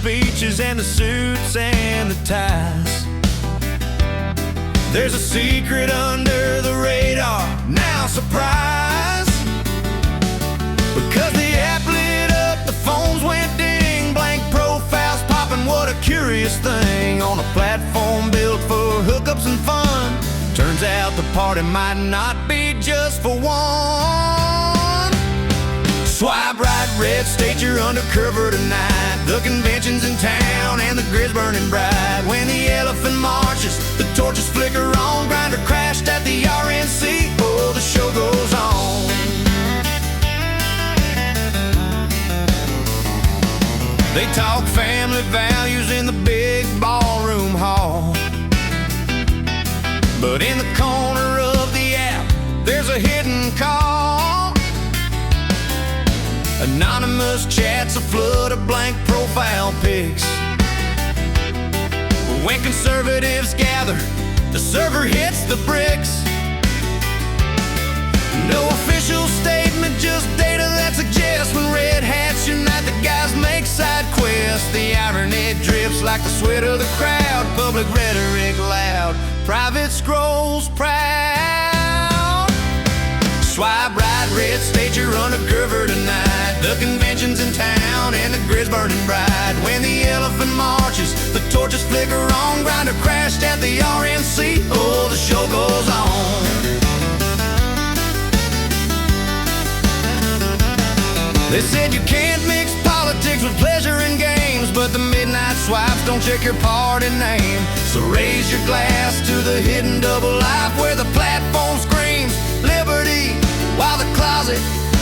speeches and the suits and the ties. There's a secret under the radar, now surprise. Because the app lit up, the phones went ding, blank profiles popping, what a curious thing. On a platform built for hookups and fun, turns out the party might not be just for one. Swipe right, red, state you're undercover tonight. The convention's in town and the grid's burning bright. When the elephant marches, the torches flicker on. Grinder crashed at the RNC, oh, the show goes on. They talk family values in the big ballroom hall, but in the corner of the app, there's a hidden call. Anonymous chats, a flood of blank profile pics. When conservatives gather, the server hits the bricks. No official statement, just data that suggests when red hats unite, the guys make side quests. The irony drips like the sweat of the crowd. Public rhetoric loud, private scrolls proud. Swipe right, red, state you're undercover tonight. The convention's in town and the grid's burning bright. When the elephant marches, the torches flicker on. Grinder crashed at the RNC, oh, the show goes on. They said you can't mix politics with pleasure and games, but the midnight swipes don't check your party name. So raise your glass to the hidden double life, where the platform screams liberty, while the closet,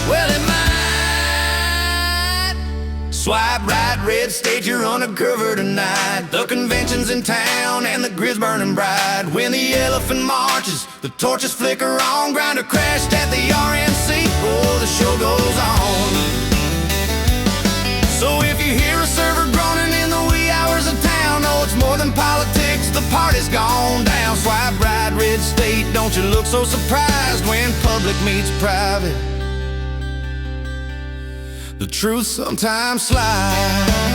well, it might. Swipe right, red, state you're undercover tonight. The convention's in town and the grid's burning bright. When the elephant marches, the torches flicker on. Grinder crashed at the RNC, oh, the show goes on. So if you hear a server groaning in the wee hours of town, know it's more than politics, the party's gone down. Swipe right, red, state, don't you look so surprised when public meets private. The truth sometimes slides.